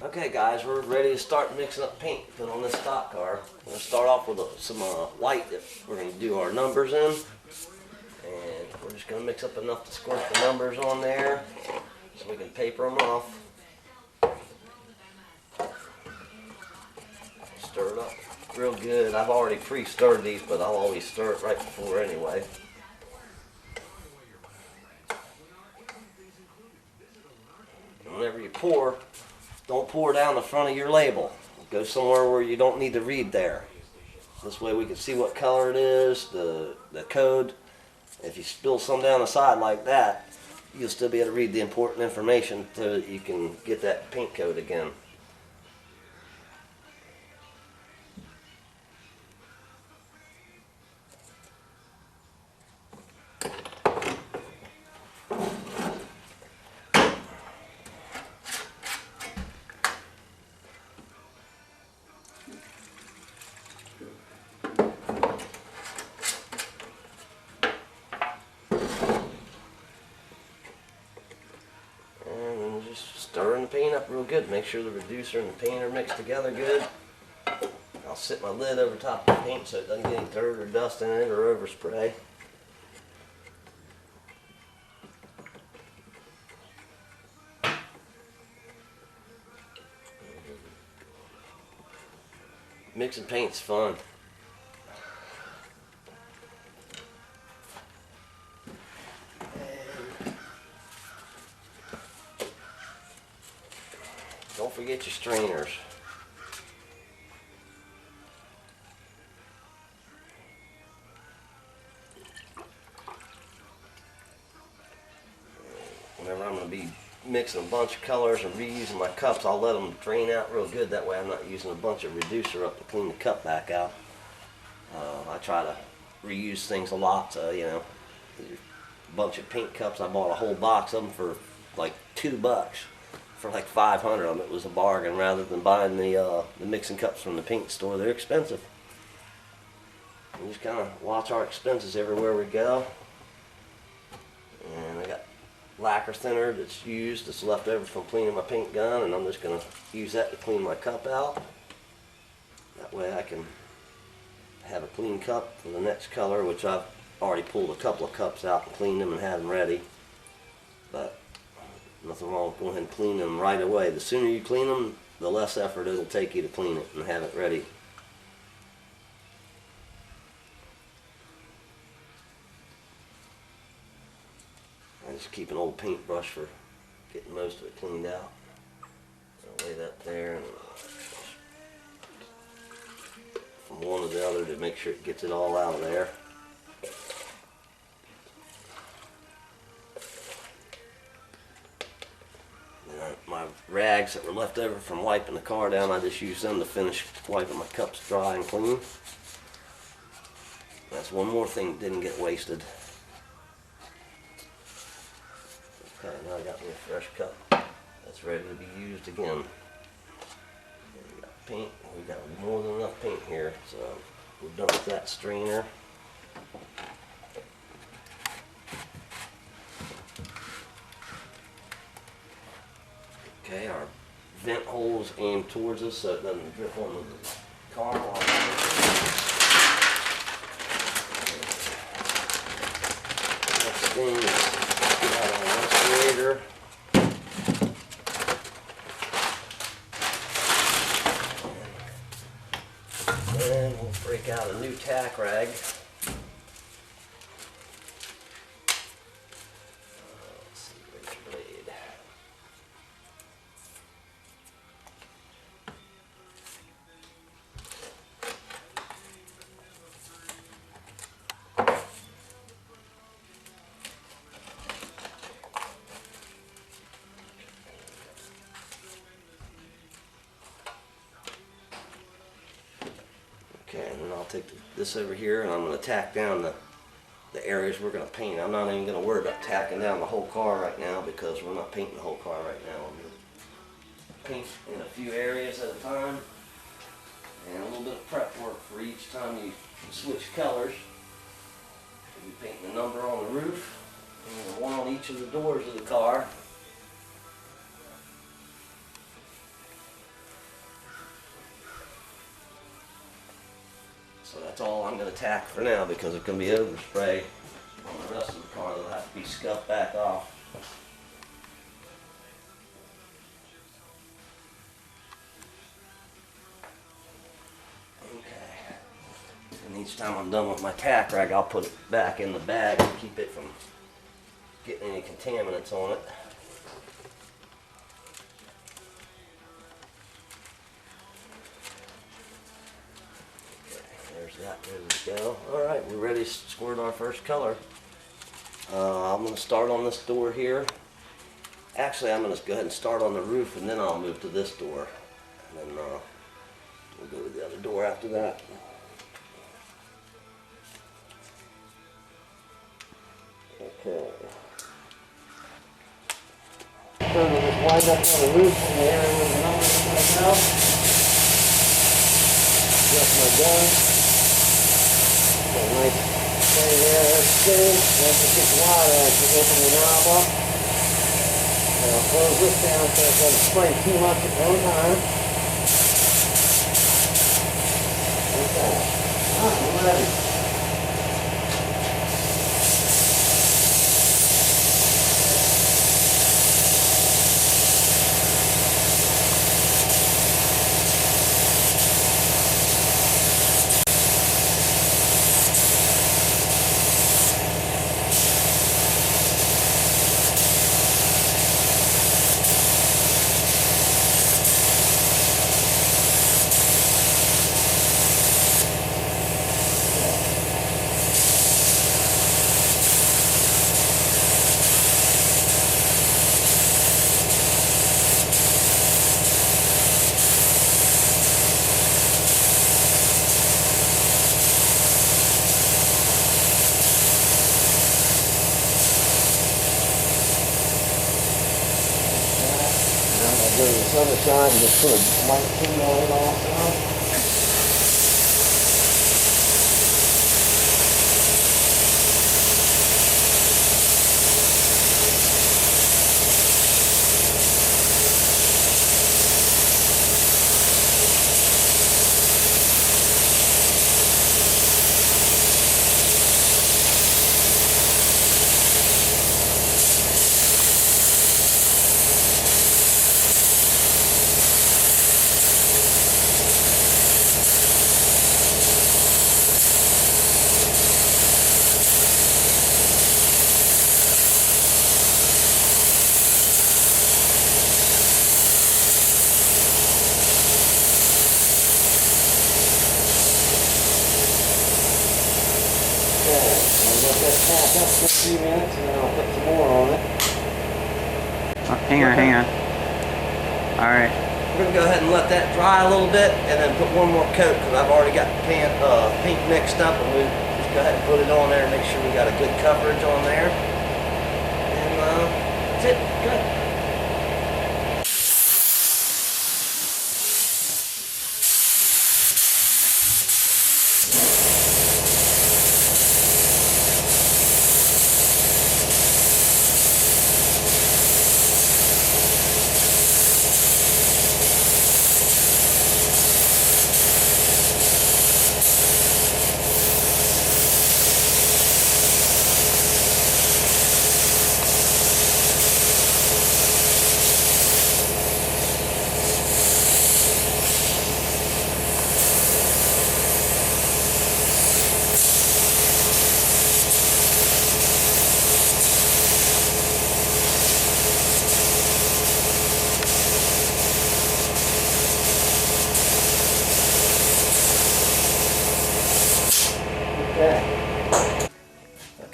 Okay guys, we're ready to start mixing up paint to put on this stock car. We're going to start off with some white that we're going to do our numbers in. And we're just going to mix up enough to squirt the numbers on there so we can paper them off. Stir it up real good. I've already pre-stirred these, but I'll always stir it right before anyway. And whenever you pour, don't pour down the front of your label. Go somewhere where you don't need to read there. This way we can see what color it is, the code. If you spill some down the side like that, you'll still be able to read the important information so that you can get that paint code again. Stirring the paint up real good. Make sure the reducer and the paint are mixed together good. I'll sit my lid over top of the paint so it doesn't get any dirt or dust in it or overspray. Mixing paint's fun. Don't forget your strainers. Whenever I'm going to be mixing a bunch of colors and reusing my cups, I'll let them drain out real good. That way I'm not using a bunch of reducer up to clean the cup back out. I try to reuse things a lot. So, you know, a bunch of paint cups, I bought a whole box of them for like $2. For like 500 of them. It was a bargain rather than buying the mixing cups from the paint store. They're expensive. We just kind of watch our expenses everywhere we go. And I got lacquer thinner that's used, that's left over from cleaning my paint gun, and I'm just going to use that to clean my cup out. That way I can have a clean cup for the next color, which I've already pulled a couple of cups out and cleaned them and had them ready. But nothing wrong with going ahead and cleaning them right away. The sooner you clean them, the less effort it'll take you to clean it and have it ready. I just keep an old paintbrush for getting most of it cleaned out. I'll lay that there and from one to the other to make sure it gets it all out of there. My rags that were left over from wiping the car down, I just use them to finish wiping my cups dry and clean. That's one more thing that didn't get wasted. Okay, now I got me a fresh cup that's ready to be used again. We got paint, we got more than enough paint here, so we're done with that strainer. Okay, our vent holes aimed towards us so it doesn't drip onto the car. Next thing is get out our respirator. And we'll break out a new tack rag. Okay, and then I'll take this over here and I'm going to tack down the areas we're going to paint. I'm not even going to worry about tacking down the whole car right now because we're not painting the whole car right now. I'm going to paint in a few areas at a time and a little bit of prep work for each time you switch colors. We'll be painting the number on the roof and one on each of the doors of the car. So that's all I'm going to tack for now because it's going to be overspray on the rest of the car. That'll have to be scuffed back off. Okay. And each time I'm done with my tack rag, I'll put it back in the bag and keep it from getting any contaminants on it. There's that ready to go. Alright, we're ready to squirt our first color. I'm going to start on this door here. Actually, I'm going to go ahead and start on the roof and then I'll move to this door. And then we'll go to the other door after that. Okay. So we'll just wind up on the roof in the area where the numbers are going to go. Adjust my gun. Got a nice play there, that's good. Once it gets wider, I can open the knob up. And I'll close this down so it doesn't spray too much at one time. Okay. I'm ready. Go to this other side and just put a light tint on it also. Pack up for a few minutes and then I'll put some more on it. Oh, hang on. Alright. We're going to go ahead and let that dry a little bit and then put one more coat because I've already got paint mixed up, and we'll just go ahead and put it on there and make sure we got a good coverage on there. And that's it. Good.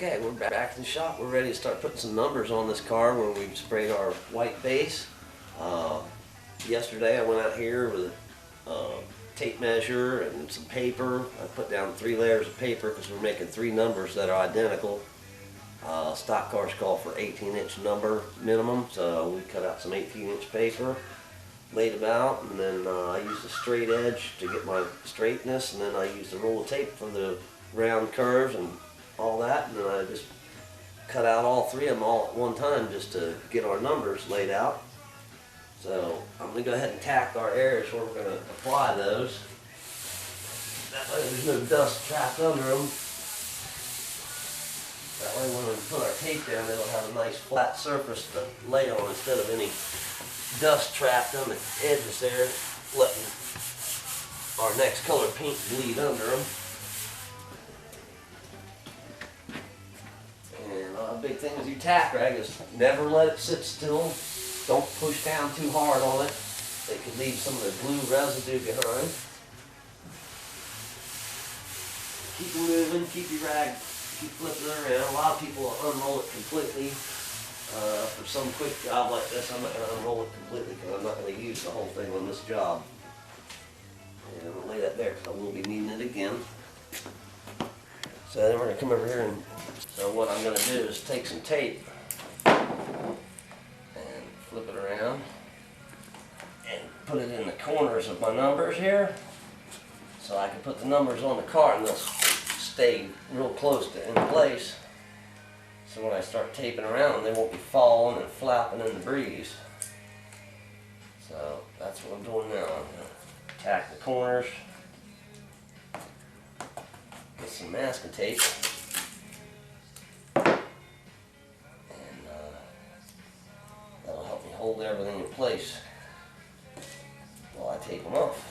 Okay, we're back in the shop. We're ready to start putting some numbers on this car where we've sprayed our white base. Yesterday I went out here with a tape measure and some paper. I put down 3 layers of paper because we're making 3 numbers that are identical. Stock cars call for 18-inch number minimum, so we cut out some 18-inch paper, laid them out, and then I used a straight edge to get my straightness, and then I used a roll of tape for the round curves and all that, and then I just cut out all 3 of them all at one time just to get our numbers laid out. So I'm going to go ahead and tack our areas where we're going to apply those. That way there's no dust trapped under them. That way when we put our tape down, it'll have a nice flat surface to lay on instead of any dust trapped on the edges there, letting our next color paint bleed under them. And a big thing with your tack rag is never let it sit still. Don't push down too hard on it. It could leave some of the glue residue behind. Keep it moving, keep your rag, keep flipping it around. A lot of people will unroll it completely. For some quick job like this, I'm not going to unroll it completely because I'm not going to use the whole thing on this job. And I'm going to lay that there because I will be needing it again. So then we're going to come over here and, so what I'm going to do is take some tape and flip it around and put it in the corners of my numbers here. So I can put the numbers on the car and they'll stay real close to in place. So when I start taping around, they won't be falling and flapping in the breeze. So that's what I'm doing now. I'm going to tack the corners with some masking tape. And that'll help me hold everything in place while I tape them off.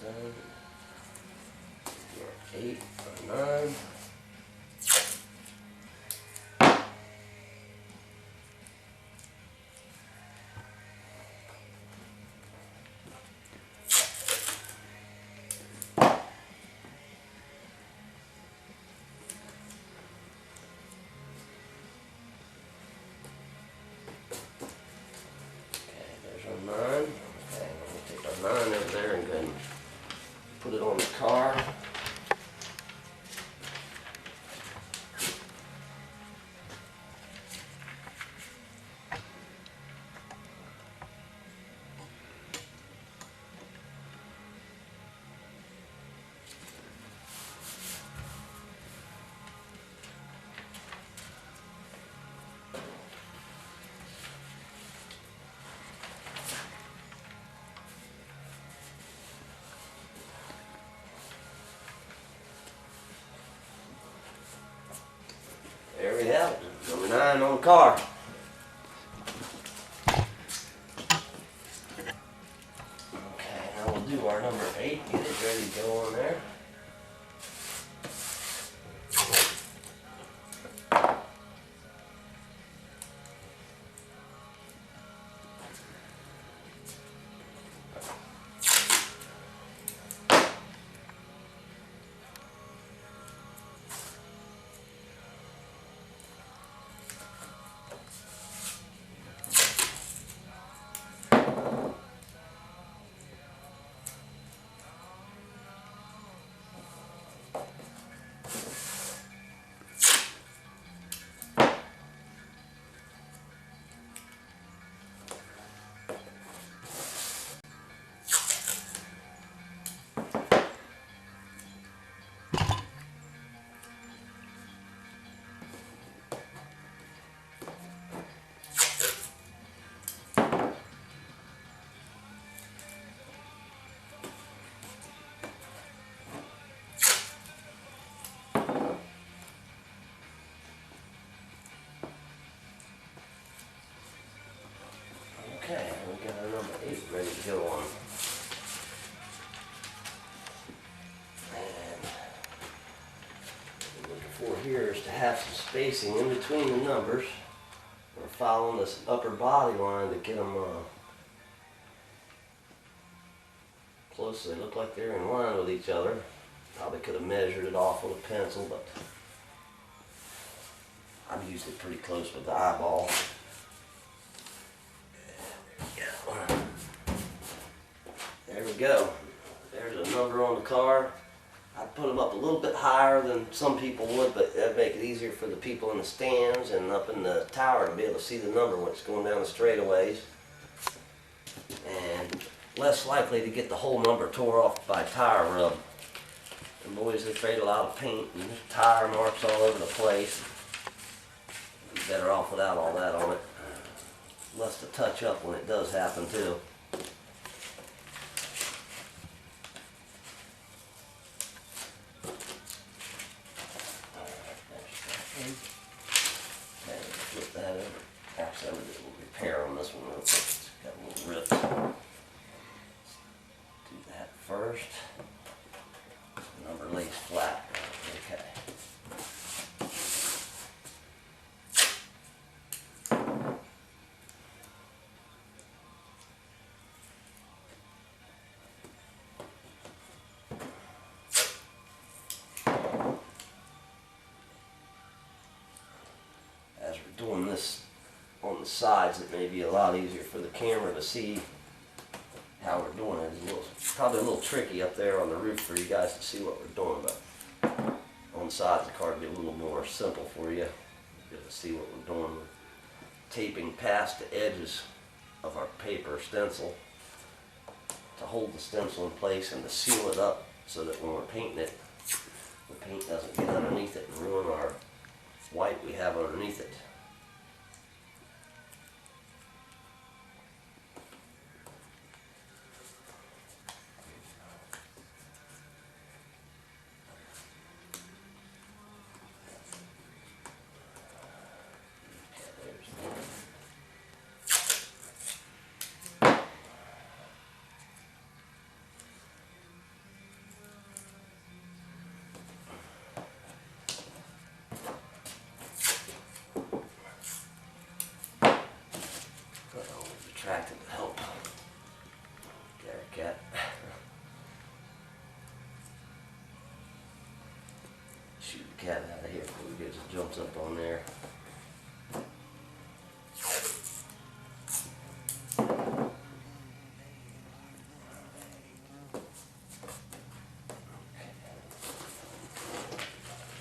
Done. 8 or 9. Okay, there's our 9. Okay, we'll take our 9 over there and go ahead and put it on the car. There we have it, number 9 on the car. Okay, now we'll do our number 8, get it ready to go on there. Okay, we got our number 8 ready to go on. And what we're looking for here is to have some spacing in between the numbers. We're following this upper body line to get them close so they look like they're in line with each other. Probably could have measured it off with a pencil, but I'm usually pretty close with the eyeball. There we go. There's a number on the car. I'd put them up a little bit higher than some people would, but that'd make it easier for the people in the stands and up in the tower to be able to see the number when it's going down the straightaways. And less likely to get the whole number tore off by tire rub. And boys, they trade a lot of paint and tire marks all over the place. You're better off without all that on it. Less to touch up when it does happen too. Okay, flip that over. Actually, I'm gonna do a little repair on this one real quick. It's got a little ripped. Do that first. Number lays flat. Okay. As we're doing this on the sides, it may be a lot easier for the camera to see how we're doing it. It's probably a little tricky up there on the roof for you guys to see what we're doing, but on the sides of the car it'll be a little more simple for you. You'll be able to see what we're doing. We're taping past the edges of our paper stencil to hold the stencil in place and to seal it up so that when we're painting it, the paint doesn't get underneath it and ruin our white we have underneath it. Attracted to help. There, cat. Shoot the cat out of here before he gets jumps up on there.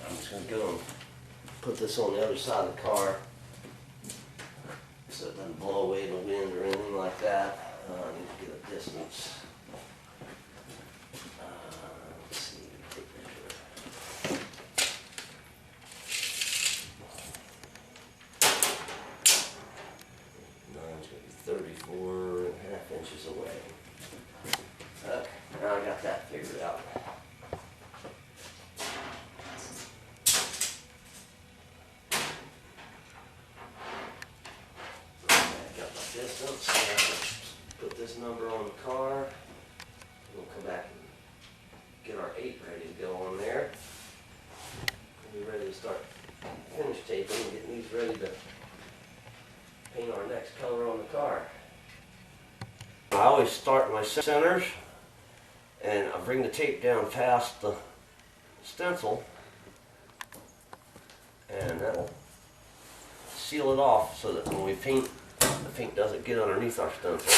I'm just gonna go and put this on the other side of the car, so it doesn't blow away in the wind or anything like that. I need to get a distance. Let's see, take measure. Mine's going to be 34.5 inches away. Okay, now I got that figured out. Distance. Put this number on the car. We'll come back and get our 8 ready to go on there. We'll be ready to start finish taping and getting these ready to paint our next color on the car. I always start my centers and I bring the tape down past the stencil, and that'll seal it off so that when we paint, the paint doesn't get underneath our stencil.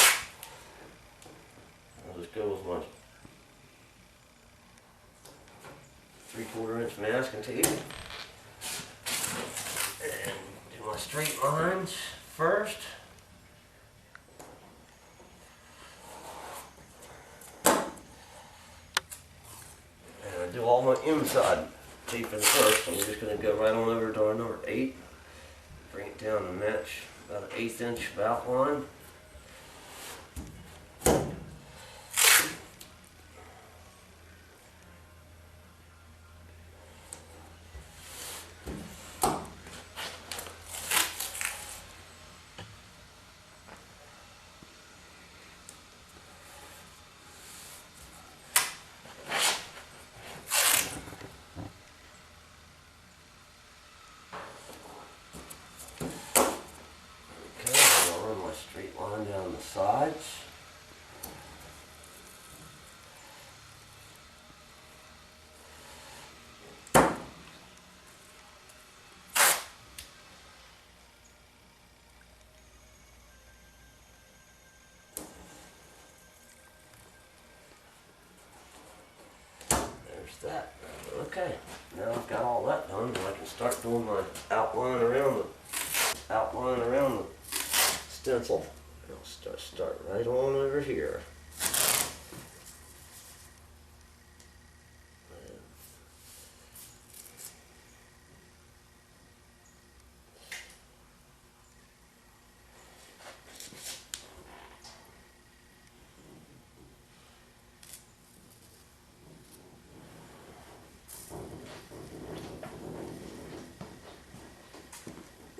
I'll just go with my 3/4 inch masking tape and do my straight lines first. And I do all my inside taping first. I'm just going to go right on over to our number 8. Bring it down to match about an 1/8 inch of outline. Straight line down the sides. There's that. Okay, now I've got all that done, and I can start doing my outline around the stencil. I'll start right on over here.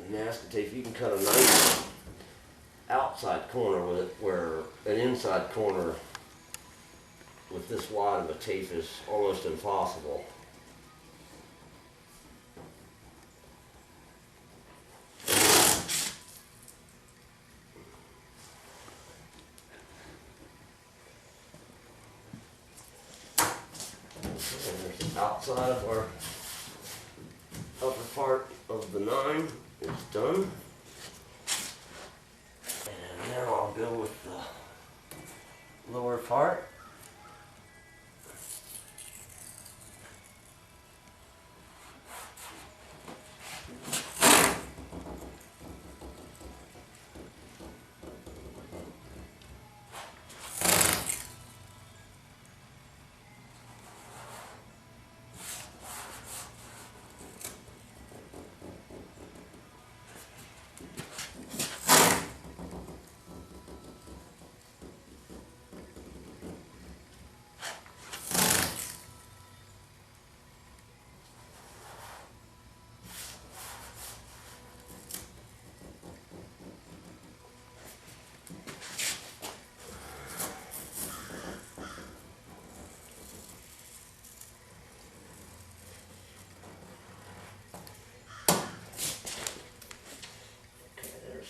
Masking tape, you can cut a nice outside corner with it, where an inside corner with this wide of a tape is almost impossible. And there's the outside of our upper part of the 9 is done. And now I'll go with the lower part.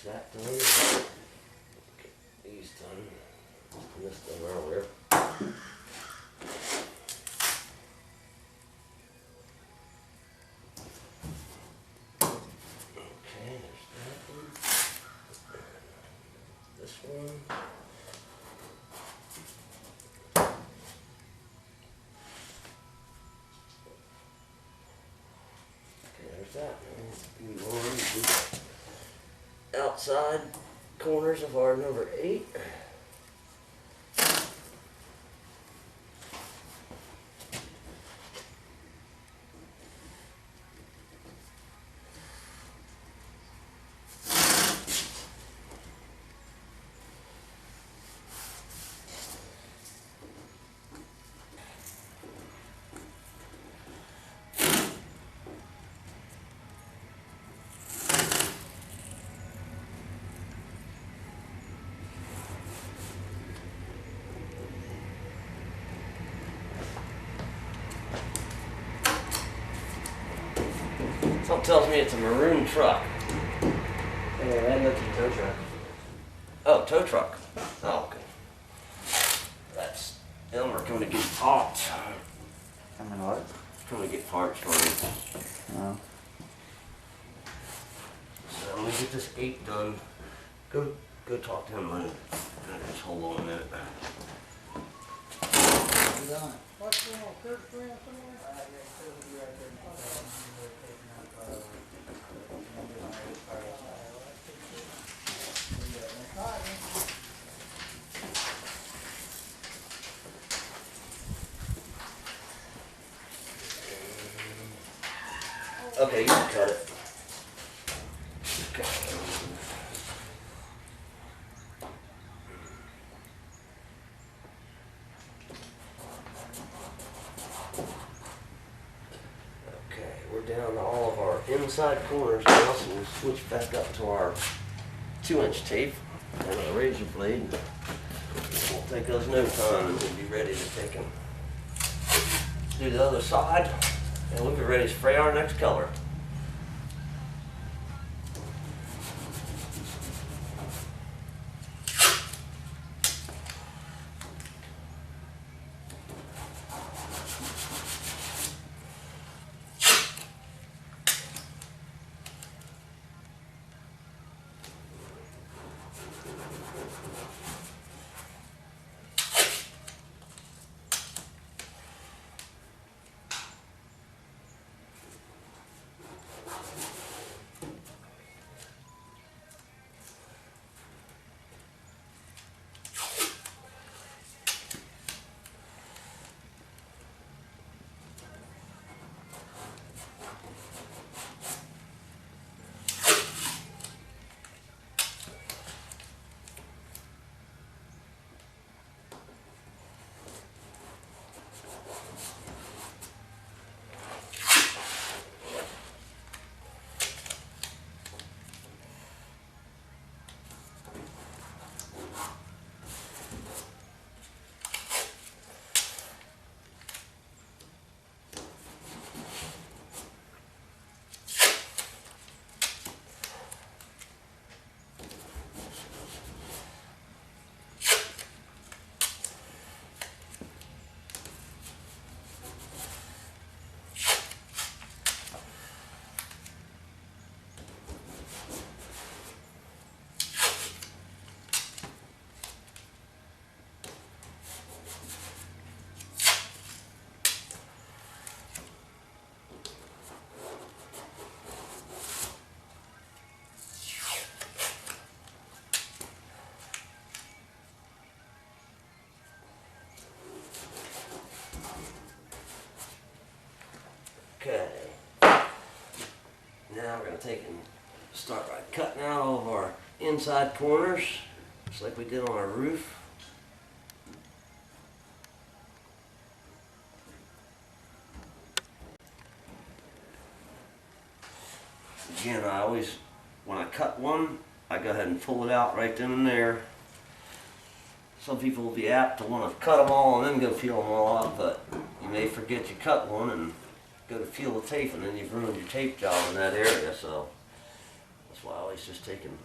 That done. Get these done. And this done earlier. Okay, there's that one. This one. Okay, there's that one. You want to do that. Outside corners of our number 8. Something tells me it's a maroon truck. Yeah, that looks a tow truck. Oh, tow truck. Oh, okay. That's Elmer coming to get parts. Coming what? Coming to get parts for me. Oh. So let me get this 8 done. Go talk to him a minute. Just hold on a minute. What's going on, Kirk, somewhere? Okay, you can cut it. Okay. Okay, we're down to all of our inside corners now, so we'll switch back up to our 2-inch tape and a razor blade. It won't take us no time, and we'll be ready to take and do the other side, and we'll be ready to spray our next color. Now we're going to take and start by cutting out all of our inside corners, just like we did on our roof. Again, I always, when I cut one, I go ahead and pull it out right then and there. Some people will be apt to want to cut them all and then go peel them all out, but you may forget you cut one and go to peel the tape, and then you've ruined your tape job in that area. So that's why I always just take and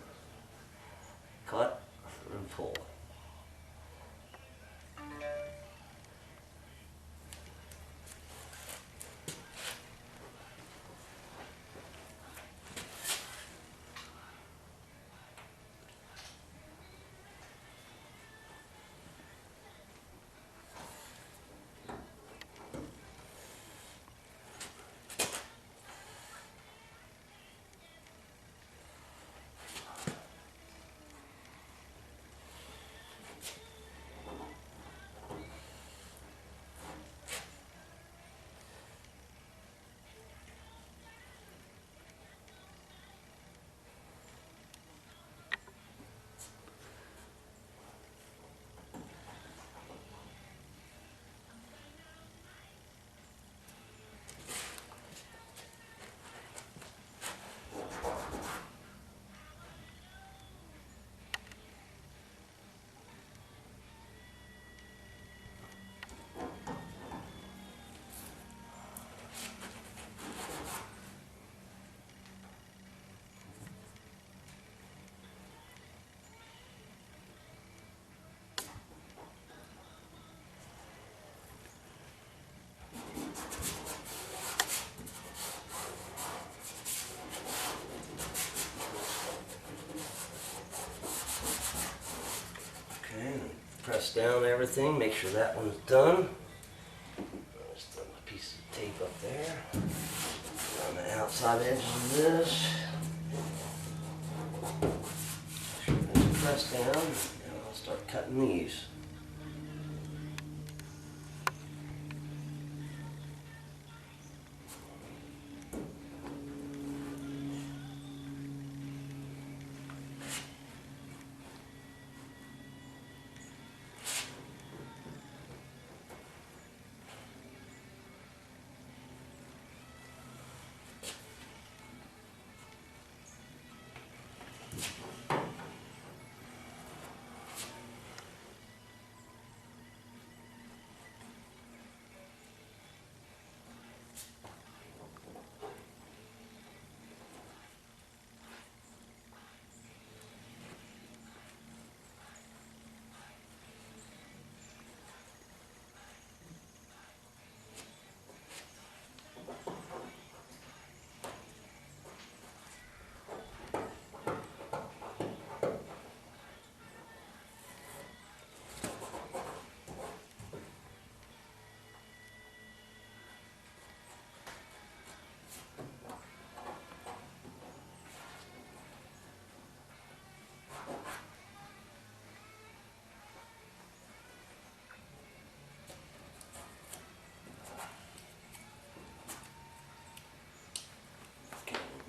cut and pull. Press down everything, make sure that one's done. Just throw a piece of tape up there. On the outside edges of this. Make sure it's pressed down, and I'll start cutting these.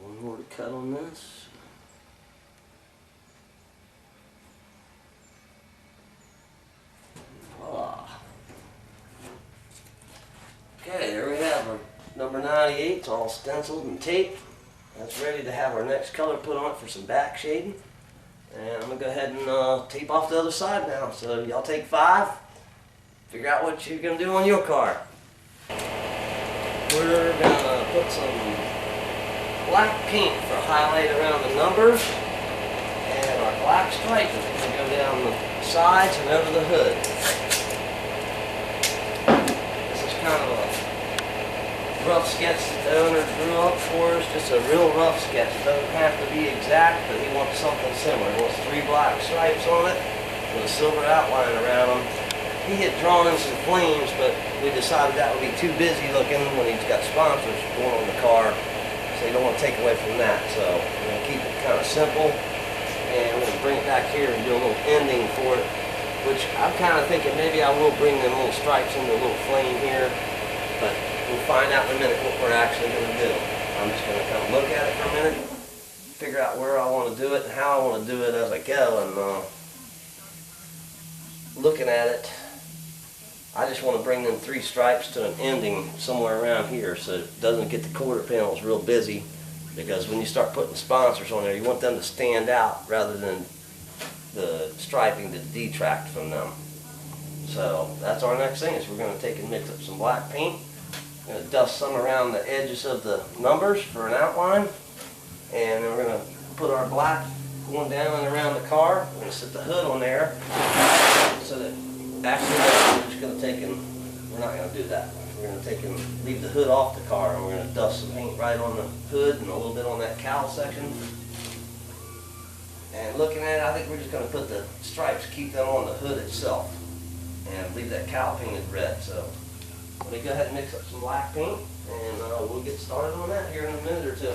One more to cut on this. Voila. Okay, there we have our number 98. It's all stenciled and taped. That's ready to have our next color put on it for some back shading. And I'm going to go ahead and tape off the other side now. So y'all take 5. Figure out what you're going to do on your car. We're going to put some black paint for highlight around the numbers, and our black stripe is going to go down the sides and over the hood. This is kind of a rough sketch that the owner drew up for us, just a real rough sketch. It doesn't have to be exact, but he wants something similar. He wants 3 black stripes on it with a silver outline around them. He had drawn in some flames, but we decided that would be too busy looking when he's got sponsors going on the car. So you don't want to take away from that. So we're going to keep it kind of simple, and we're going to bring it back here and do a little ending for it, which I'm kind of thinking maybe I will bring them little stripes into a little flame here, but we'll find out in a minute what we're actually going to do. I'm just gonna come look at it for a minute, figure out where I wanna do it and how I wanna do it as I go, and looking at it, I just wanna bring them 3 stripes to an ending somewhere around here so it doesn't get the quarter panels real busy, because when you start putting sponsors on there, you want them to stand out rather than the striping to detract from them. So that's our next thing, is we're gonna take and mix up some black paint. Gonna dust some around the edges of the numbers for an outline, and then we're gonna put our black going down and around the car. We're gonna set the hood on there, so that actually we're just gonna take and, we're not gonna do that. We're gonna take and leave the hood off the car, and we're gonna dust some paint right on the hood and a little bit on that cowl section. And looking at it, I think we're just gonna put the stripes, keep them on the hood itself, and leave that cowl painted red. So let me go ahead and mix up some black paint, and we'll get started on that here in a minute or two.